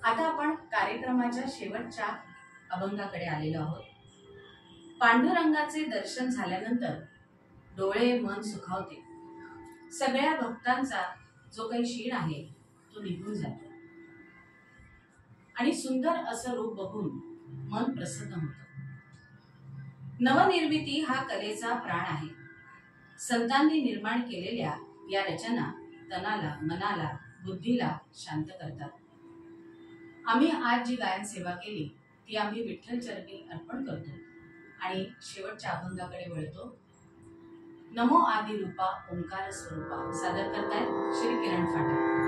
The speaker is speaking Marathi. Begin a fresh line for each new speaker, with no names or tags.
आता आपण कार्यक्रमाच्या शेवटच्या अभंगाकडे आलेलो आहोत. पांडुरंगाचे दर्शन झाल्यानंतर डोळे मन सुखावते. सगळ्या भक्तांचा जो काही शीण आहे तो निघून जातो आणि सुंदर असं रूप बघून मन प्रसन्न होतं. नवनिर्मिती हा कलेचा प्राण आहे. संतांनी निर्माण केलेल्या या रचना तनाला, मनाला, बुद्धीला शांत करतात. आम्ही आज जी गायन सेवा केली ती आम्ही विठ्ठल चरणी अर्पण करतो आणि शेवटच्या अभंगाकडे वळतो. नमो आदि रूपा ओंकार स्वरूपा सादर करतायत श्री किरण फाटे.